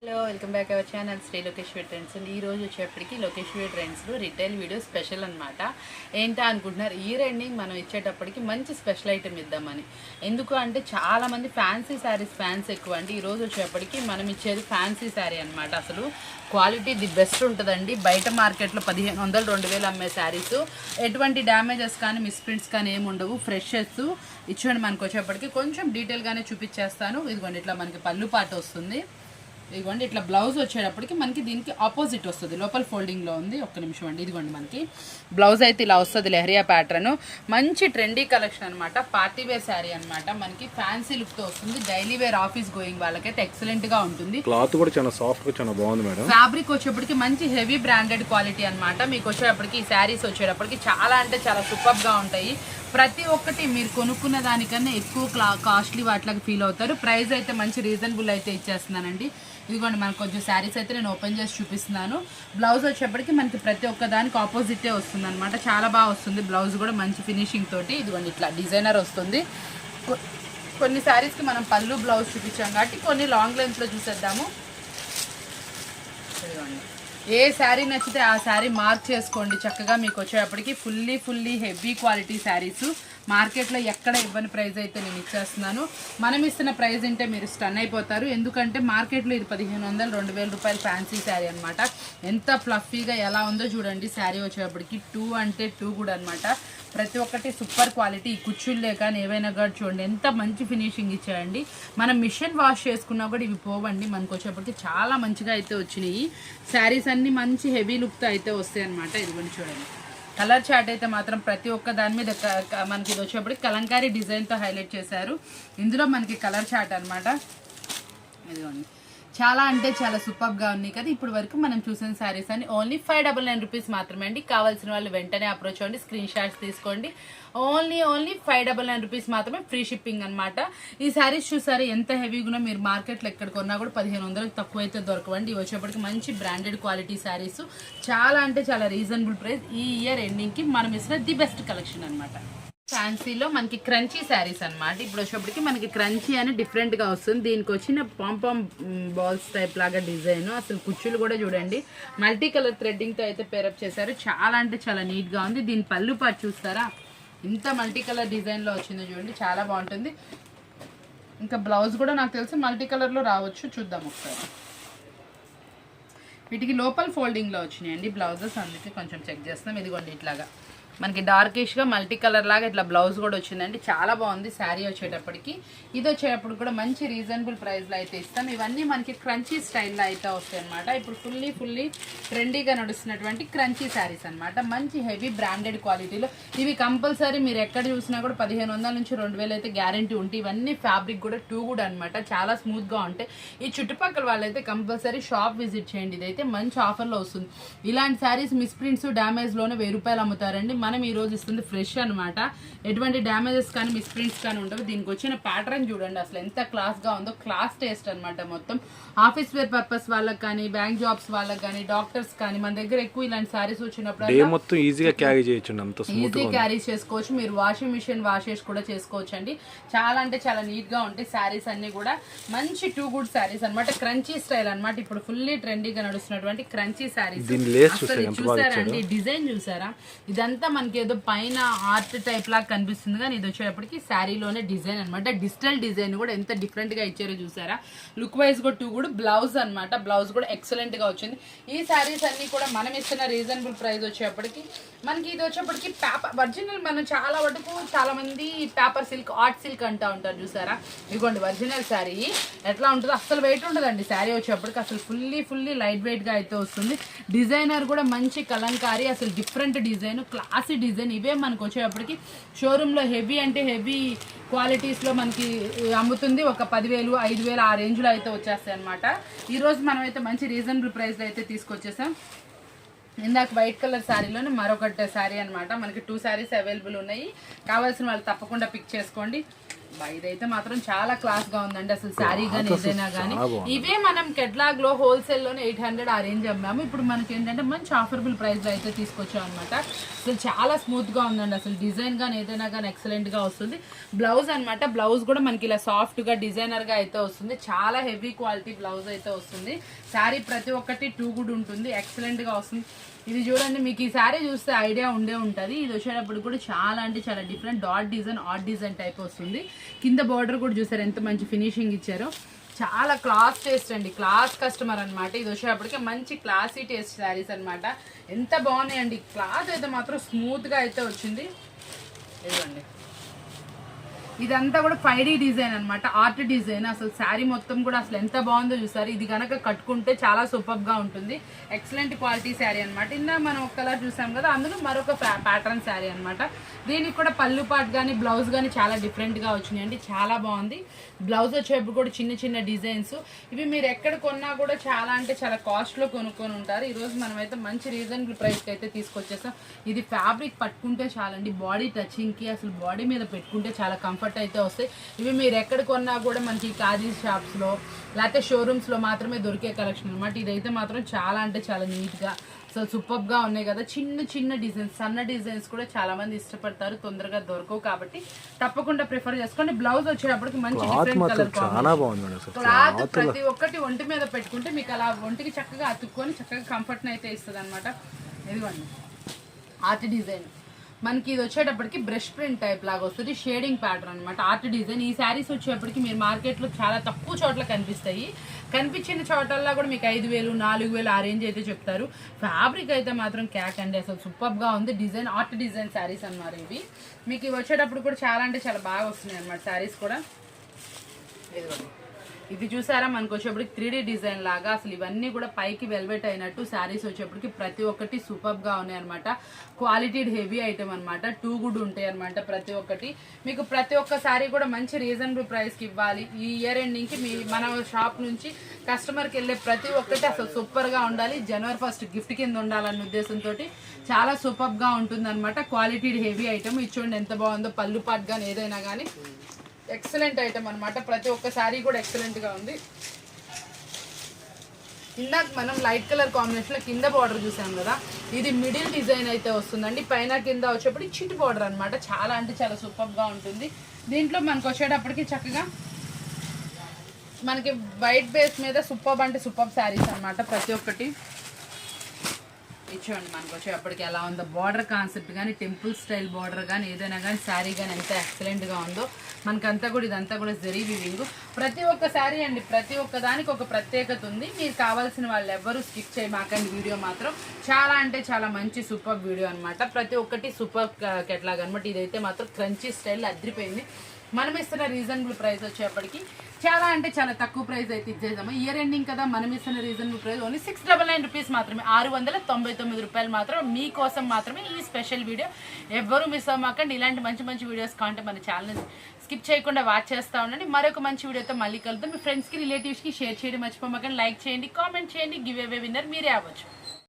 Hello welcome back our channel Shri Lokeshwari trends అండి. ఈరోజు వచ్చేప్పటికి లోకేశ్వరి ట్రెండ్స్లో రిటైల్ వీడియో స్పెషల్ అనమాట. ఏంటా అనుకుంటున్నారు, ఇయర్ ఎండింగ్ మనం ఇచ్చేటప్పటికి మంచి స్పెషల్ ఐటమ్ ఇద్దామని. ఎందుకు అంటే చాలామంది ఫ్యాన్సీ శారీస్ ఫ్యాన్స్ ఎక్కువ అండి. ఈరోజు వచ్చేప్పటికి మనం ఇచ్చేది ఫ్యాన్సీ శారీ అనమాట. అసలు క్వాలిటీ ది బెస్ట్ ఉంటుందండి. బయట మార్కెట్లో 1500 2000 అమ్మే శారీస్ ఎటువంటి డ్యామేజెస్ కానీ మిస్ప్రింట్స్ కానీ ఏమి ఉండవు. ఫ్రెషెస్ ఇచ్చేయండి. మనకు వచ్చేప్పటికి కొంచెం డీటెయిల్గానే చూపించేస్తాను. ఇదిగోండి ఇట్లా మనకి పళ్ళు పాట వస్తుంది. ఇదిగోండి ఇట్లా బ్లౌజ్ వచ్చేటప్పటికి మనకి దీనికి ఆపోజిట్ వస్తుంది, లోపల ఫోల్డింగ్లో ఉంది. ఒక్క నిమిషం అండి. ఇదిగోండి మనకి బ్లౌజ్ అయితే ఇలా వస్తుంది, లెహరియా ప్యాటర్న్. మంచి ట్రెండీ కలెక్షన్ అనమాట. పార్టీ వేర్ శారీ అనమాట. మనకి ఫ్యాన్సీ లుక్తో వస్తుంది. డైలీ వేర్ ఆఫీస్ గోయింగ్ వాళ్ళకైతే ఎక్సలెంట్గా ఉంటుంది. క్లాత్ కూడా చాలా సాఫ్ట్గా చాలా బాగుంది మేడం. ఫ్యాబ్రిక్ వచ్చేప్పటికి మంచి హెవీ బ్రాండెడ్ క్వాలిటీ అనమాట. మీకు వచ్చేటప్పటికి ఈ శారీస్ వచ్చేటప్పటికి చాలా అంటే చాలా సూపర్గా ఉంటాయి. ప్రతి ఒక్కటి మీరు కొనుక్కున్న దానికన్నా ఎక్కువ కాస్ట్లీ వాటికి ఫీల్ అవుతారు. ప్రైస్ అయితే మంచి రీజనబుల్ అయితే ఇచ్చేస్తున్నానండి. ఇదిగోండి మనకు కొంచెం శారీస్ అయితే నేను ఓపెన్ చేసి చూపిస్తున్నాను. బ్లౌజ్ వచ్చేప్పటికి మనకి ప్రతి ఒక్క దానికి ఆపోజిటే వస్తుంది అనమాట. చాలా బాగా వస్తుంది. బ్లౌజ్ కూడా మంచి ఫినిషింగ్ తోటి ఇదిగోండి ఇట్లా డిజైనర్ వస్తుంది. కొన్ని శారీస్కి మనం పళ్ళు బ్లౌజ్ చూపించాం కాబట్టి కొన్ని లాంగ్ లెన్స్లో చూసేద్దాము. ఇదిగోండి ఏ శారీ నచ్చితే ఆ శారీ మార్క్ చేసుకోండి చక్కగా. మీకు వచ్చేటప్పటికి ఫుల్లీ హెవీ క్వాలిటీ శారీస్. మార్కెట్లో ఎక్కడ ఇవ్వని ప్రైస్ అయితే నేను ఇచ్చేస్తున్నాను. మనం ఇస్తున్న ప్రైస్ అంటే మీరు స్టన్ అయిపోతారు. ఎందుకంటే మార్కెట్లో ఇది 1500 2000 రూపాయలు ఫ్యాన్సీ శారీ అనమాట. ఎంత ఫ్లఫీగా ఎలా ఉందో చూడండి. శారీ వచ్చేటప్పటికి 2 అంటే 2 కూడా అనమాట. ప్రతి ఒక్కటి సూపర్ క్వాలిటీ. ఈ కుచ్చుళ్ళే కానీ ఏవైనా కూడా చూడండి ఎంత మంచి ఫినిషింగ్ ఇచ్చాయండి. మనం మిషన్ వాష్ చేసుకున్నా కూడా ఇవి పోవండి. మనకు వచ్చేప్పటికి చాలా మంచిగా అయితే వచ్చినాయి. శారీస్ అన్నీ మంచి హెవీ లుక్తో అయితే వస్తాయి అనమాట. ఇదిగోండి చూడండి. కలర్ చార్ట్ అయితే మాత్రం ప్రతి ఒక్క దాని మీద మనకి ఇది వచ్చేప్పటికి కలంకారీ డిజైన్తో హైలైట్ చేశారు. ఇందులో మనకి కలర్ చార్ట్ అనమాట. ఇదిగోండి చాలా అంటే చాలా సూపర్గా ఉన్నాయి కదా. ఇప్పుడు వరకు మనం చూసిన శారీస్ అని ఓన్లీ 599 రూపీస్ మాత్రమే అండి. కావాల్సిన వాళ్ళు వెంటనే అప్రోచ్ అవ్వండి, స్క్రీన్ షాట్స్ తీసుకోండి. ఓన్లీ 599 రూపీస్ మాత్రమే, ఫ్రీ షిప్పింగ్ అనమాట. ఈ శారీస్ చూసారు ఎంత హెవీగా ఉన్నా. మీరు మార్కెట్లో ఎక్కడ కొన్నా కూడా 1500 తక్కువ అయితే దొరకవండి. ఇవి వచ్చేప్పటికి మంచి బ్రాండెడ్ క్వాలిటీ శారీస్. చాలా అంటే చాలా రీజనబుల్ ప్రైస్. ఈ ఇయర్ ఎండింగ్కి మనం ఇస్తున్న ది బెస్ట్ కలెక్షన్ అనమాట. ఫ్యాన్సీలో మనకి క్రంచీ శారీస్ అనమాట. ఇప్పుడు వచ్చేప్పటికి మనకి క్రంచీ అని డిఫరెంట్గా వస్తుంది. దీనికి వచ్చిన పాంపామ్ బాల్స్ టైప్ లాగా డిజైన్. అసలు కుచ్చులు కూడా చూడండి మల్టీ కలర్ థ్రెడ్డింగ్తో అయితే పేరప్ చేశారు. చాలా అంటే చాలా నీట్గా ఉంది. దీని పళ్ళు పాటు చూస్తారా ఇంత మల్టీ కలర్ డిజైన్లో వచ్చిందో చూడండి. చాలా బాగుంటుంది. ఇంకా బ్లౌజ్ కూడా నాకు తెలిసి మల్టీ కలర్లో రావచ్చు. చూద్దాం ఒకసారి. వీటికి లోపల ఫోల్డింగ్లో వచ్చినాయండి బ్లౌజెస్, అందుకే కొంచెం చెక్ చేస్తున్నాం. ఇదిగోండి ఇట్లాగా మనకి డార్కిష్గా మల్టీ కలర్ లాగా ఇట్లా బ్లౌజ్ కూడా వచ్చిందండి. చాలా బాగుంది శారీ వచ్చేటప్పటికి. ఇది వచ్చేటప్పుడు కూడా మంచి రీజనబుల్ ప్రైస్లో అయితే ఇస్తాం. ఇవన్నీ మనకి క్రంచీ స్టైల్లో అయితే వస్తాయి అనమాట. ఇప్పుడు ఫుల్లీ ట్రెండీగా నడుస్తున్నటువంటి క్రంచీ శారీస్ అనమాట. మంచి హెవీ బ్రాండెడ్ క్వాలిటీలో ఇవి కంపల్సరీ మీరు ఎక్కడ చూసినా కూడా 1500 నుంచి 2000 అయితే గ్యారంటీ ఉంటాయి. ఇవన్నీ ఫ్యాబ్రిక్ కూడా 2 కూడా అనమాట. చాలా స్మూత్గా ఉంటాయి. ఈ చుట్టుపక్కల వాళ్ళైతే కంపల్సరీ షాప్ విజిట్ చేయండి. ఇదైతే మంచి ఆఫర్లో వస్తుంది. ఇలాంటి శారీస్ మిస్ప్రింట్స్ డ్యామేజ్లోనే 1000 రూపాయలు అమ్ముతారండి. మనం ఈ రోజు ఇస్తుంది ఫ్రెష్ అనమాట. ఎటువంటి డ్యామేజెస్ కానీ మిస్ప్రింట్స్ కానీ ఉండవు. దీనికి వచ్చిన ప్యాటర్న్ చూడండి అసలు ఎంత క్లాస్గా ఉందో. క్లాస్ టేస్ట్ అనమాట. మొత్తం ఆఫీస్ వేర్ పర్పస్ వాళ్ళకి కానీ, బ్యాంక్ జాబ్స్ వాళ్ళకి కానీ, డాక్టర్స్ కానీ మన దగ్గర ఎక్కువ ఇలాంటి శారీస్ వచ్చినప్పుడు మొత్తం ఈజీగా క్యారీ చేయొచ్చు. ఈజీ క్యారీ చేసుకోవచ్చు. మీరు వాషింగ్ మిషన్ వాషెస్ కూడా చేసుకోవచ్చు అండి. చాలా అంటే చాలా నీట్ గా ఉంటాయి శారీస్ అన్ని కూడా. మంచి 2 గుడ్ శారీస్ అనమాట. క్రంచీ స్టైల్ అనమాట. ఇప్పుడు ఫుల్లీ ట్రెండీగా నడుస్తున్నటువంటి క్రంచీ శారీస్. చూసారండి డిజైన్ చూసారా? ఇదంతా మనకి ఏదో పైన ఆర్ట్ టైప్ లాగా కనిపిస్తుంది కానీ ఇది వచ్చేటప్పటికి శారీలోనే డిజైన్ అనమాట. డిజిటల్ డిజైన్ కూడా ఎంత డిఫరెంట్ గా ఇచ్చారో చూసారా. లుక్ వైజ్ కూడా 2 కూడా బ్లౌజ్ అనమాట. బ్లౌజ్ కూడా ఎక్సలెంట్ గా వచ్చింది. ఈ శారీస్ అన్ని కూడా మనం ఇస్తున్న రీజనబుల్ ప్రైస్ వచ్చేప్పటికి మనకి ఇది వచ్చేప్పటికి పేపర్ ఒరిజినల్. మనం చాలా వరకు చాలా మంది పేపర్ సిల్క్, ఆర్ట్ సిల్క్ అంటూ ఉంటారు చూసారా. ఇదిగోండి ఒరిజినల్ శారీ ఎట్లా ఉంటుందో అసలు వెయిట్ ఉండదండి. శారీ వచ్చేప్పటికి అసలు ఫుల్లీ లైట్ వెయిట్ గా అయితే వస్తుంది. డిజైనర్ కూడా మంచి కలంకారీ, అసలు డిఫరెంట్ డిజైన్, క్లాసీ డిజైన్. ఇవే మనకు వచ్చేటప్పటికి షోరూంలో హెవీ అంటే హెవీ క్వాలిటీస్లో మనకి అమ్ముతుంది. ఒక 10,000 5,000 ఆ రేంజ్లో అయితే వచ్చేస్తాయి అనమాట. ఈరోజు మనం అయితే మంచి రీజనబుల్ ప్రైస్లో అయితే తీసుకొచ్చేసాం. ఇందాక వైట్ కలర్ శారీలోనే మరొకటి శారీ అనమాట. మనకి 2 శారీస్ అవైలబుల్ ఉన్నాయి. కావాల్సిన వాళ్ళు తప్పకుండా పిక్ చేసుకోండి. ఇదైతే మాత్రం చాలా క్లాస్ గా ఉందండి అసలు శారీ గానీ ఏదైనా గానీ. చాలా బాగుంది. ఇవే మనం కెట్లాగ్ లో హోల్సేల్ లోనే 800 ఆ రేంజ్ అమ్మాము. ఇప్పుడు మనకి ఏంటంటే మంచి ఆఫర్బుల్ ప్రైస్ లో అయితే తీసుకొచ్చాం అనమాట. అసలు చాలా స్మూత్ గా ఉందండి, అసలు డిజైన్ గానీ ఏదైనా కానీ ఎక్సలెంట్ గా వస్తుంది. బ్లౌజ్ అన్నమాట, బ్లౌజ్ కూడా మనకి ఇలా సాఫ్ట్ గా డిజైనర్ గా అయితే వస్తుంది. చాలా హెవీ క్వాలిటీ బ్లౌజ్ అయితే వస్తుంది. శారీ ప్రతి ఒక్కటి టూ గుడ్ ఉంటుంది, ఎక్సలెంట్ గా వస్తుంది. ఇది చూడండి, మీకు ఈ శారీ చూస్తే ఐడియా ఉండే ఉంటుంది. ఇది వచ్చేటప్పుడు కూడా చాలా అంటే చాలా different dot design, art design type వస్తుంది. కింద బార్డర్ కూడా చూసారు ఎంత మంచి ఫినిషింగ్ ఇచ్చారో. చాలా క్లాస్ టేస్ట్ అండి, క్లాస్ కస్టమర్ అనమాట. ఇది వచ్చేటప్పటికే మంచి క్లాసీ టేస్ట్ శారీస్ అనమాట. ఎంత బాగున్నాయండి, క్లాత్ అయితే మాత్రం స్మూత్ గా అయితే వచ్చింది. ఇదిగోండి, ఇదంతా కూడా 5D డిజైన్ అనమాట, ఆర్ట్ డిజైన్. అసలు శారీ మొత్తం కూడా అసలు ఎంత బాగుందో చూసారు. ఇది కనుక కట్టుకుంటే చాలా సూపర్ గా ఉంటుంది, ఎక్సలెంట్ క్వాలిటీ శారీ అనమాట. ఇందా మనం ఒక కలర్ చూసాం కదా, అందులో మరొక ప్యాటర్న్ శారీ అనమాట. దీనికి కూడా పళ్ళు పాట్ కానీ బ్లౌజ్ కానీ చాలా డిఫరెంట్ గా వచ్చినాయండి, చాలా బాగుంది. బ్లౌజ్ వచ్చేప్పుడు కూడా చిన్న చిన్న డిజైన్స్. ఇవి మీరు ఎక్కడ కొన్నా కూడా చాలా అంటే చాలా కాస్ట్ లో కొనుక్కొని ఉంటారు. ఈ రోజు మనమైతే మంచి రీజనబుల్ ప్రైస్ కి అయితే తీసుకొచ్చేసాం. ఇది ఫ్యాబ్రిక్ పట్టుకుంటే చాలండి, బాడీ టచింగ్ కి అసలు బాడీ మీద పెట్టుకుంటే చాలా కంఫర్ట్ అయితే వస్తాయి. ఇవి మీరు ఎక్కడ కొన్నా కూడా మనకి ఖాదీ షాప్స్ లో లేకపోతే షోరూమ్స్ లో మాత్రమే దొరికే కలెక్షన్ అనమాట. ఇదైతే మాత్రం చాలా అంటే చాలా నీట్ గా అసలు సూపర్ గా ఉన్నాయి కదా. చిన్న చిన్న డిజైన్స్, సన్న డిజైన్స్ కూడా చాలా మంది ఇష్టపడతారు, తొందరగా దొరకవు కాబట్టి తప్పకుండా ప్రిఫర్ చేసుకోండి. బ్లౌజ్ వచ్చేటప్పటికి మంచి డిఫరెంట్ కలర్ క్లాత్ ప్రతి ఒక్కటి ఒంటి మీద పెట్టుకుంటే మీకు అలా ఒంటికి చక్కగా అతుక్కొని చక్కగా కంఫర్ట్ అయితే ఇస్తుంది అనమాట. ఇదిగోండి ఆర్ట్ డిజైన్, మనకి ఇది వచ్చేటప్పటికి బ్రష్ ప్రింట్ టైప్ లాగా వస్తుంది, షేడింగ్ ప్యాటర్న్ అనమాట, ఆర్ట్ డిజైన్. ఈ శారీస్ వచ్చేటప్పటికి మీరు మార్కెట్లో చాలా తక్కువ చోట్ల కనిపిస్తాయి. కనిపించిన చోటల్లో కూడా మీకు 5,000 4,000 ఆ రేంజ్ అయితే చెప్తారు. ఫ్యాబ్రిక్ అయితే మాత్రం క్యాక్ అండి, అసలు సూపర్ గా ఉంది. డిజైన్ ఆర్ట్ డిజైన్ శారీస్ అన్నమాట ఇవి. మీకు ఇవి వచ్చేటప్పుడు కూడా చాలా అంటే చాలా బాగా వస్తున్నాయి అనమాట శారీస్ కూడా. ఇది చూసారా, మనకు వచ్చేప్పటికి 3D డిజైన్ లాగా అసలు ఇవన్నీ కూడా పైకి వెల్వెట్ అయినట్టు శారీస్ వచ్చేప్పటికి ప్రతి ఒక్కటి సూపర్ గా ఉన్నాయి అనమాట. క్వాలిటీ హెవీ ఐటమ్ అనమాట, టూ గుడ్ ఉంటాయి అనమాట ప్రతి ఒక్కటి. మీకు ప్రతి ఒక్క శారీ కూడా మంచి రీజనబుల్ ప్రైస్ కి ఇవ్వాలి. ఈ ఇయర్ ఎండింగ్ కి మన షాప్ నుంచి కస్టమర్ కి వెళ్ళే ప్రతి ఒక్కటి అసలు సూపర్ గా ఉండాలి, January 1st గిఫ్ట్ కింద ఉండాలన్న ఉద్దేశంతో చాలా సూపర్ గా ఉంటుంది అనమాట. Quality heavy item. ఇది చూడండి ఎంత బాగుందో, పళ్ళు పాట్ కానీ ఏదైనా కానీ ఎక్సలెంట్ ఐటమ్ అనమాట. ప్రతి ఒక్క శారీ కూడా ఎక్సలెంట్ గా ఉంది. ఇందాక మనం లైట్ కలర్ కాంబినేషన్ లో కింద బార్డర్ చూసాం కదా, ఇది మిడిల్ డిజైన్ అయితే వస్తుందండి. పైన కింద వచ్చేప్పుడు చిట్ బార్డర్ అనమాట. చాలా అంటే చాలా సూపర్ గా ఉంటుంది. దీంట్లో మనకు వచ్చేటప్పటికి చక్కగా మనకి వైట్ బేస్ మీద సూపర్ అంటే సూపర్ శారీస్ అనమాట ప్రతి ఒక్కటి. ఇచ్చేయండి మనకు వచ్చేటప్పటికి ఎలా ఉందో బార్డర్ కాన్సెప్ట్ కానీ, టెంపుల్ స్టైల్ బార్డర్ కానీ ఏదైనా కానీ శారీ కానీ ఎంత ఎక్సలెంట్ గా ఉందో. మనకంతా కూడా ఇదంతా కూడా జరీ వివింగ్. ప్రతి ఒక్క శారీ అండి, ప్రతి ఒక్క దానికి ఒక ప్రత్యేకత ఉంది. మీరు కావాల్సిన వాళ్ళు ఎవ్వరూ స్కిప్ చేయమాకండి. వీడియో మాత్రం చాలా అంటే చాలా మంచి సూపర్ వీడియో అనమాట. ప్రతి ఒక్కటి సూపర్ కెట్లాగ్ అనమాట. ఇదైతే మాత్రం క్రంచీ స్టైల్ అదిరిపోయింది. మనం ఇస్తున్న రీజనబుల్ ప్రైస్ వచ్చేప్పటికి చాలా అంటే చాలా తక్కువ ప్రైస్ అయితే ఇచ్చేసాము. ఇయర్ ఎండింగ్ కదా, మనం ఇస్తున్న రీజనబుల్ ప్రైస్ ఓన్లీ 699 రూపీస్ మాత్రమే, 699 రూపాయలు మాత్రం మీకోసం మాత్రమే ఈ స్పెషల్ వీడియో. ఎవ్వరూ మిస్ అవ్వమాకండి. ఇలాంటి మంచి మంచి వీడియోస్ కావాలంటే మన ఛానల్ స్కిప్ చేయకుండా వాచ్ చేస్తూ ఉండండి. మరొక మంచి వీడియోతో మళ్ళీ కలుద్దాం. మీ ఫ్రెండ్స్కి రిలేటివ్స్కి షేర్ చేయడం మర్చిపోమాకండి. లైక్ చేయండి, కామెంట్ చేయండి. గివ్ అవే విన్నర్ మీరే అవ్వచ్చు.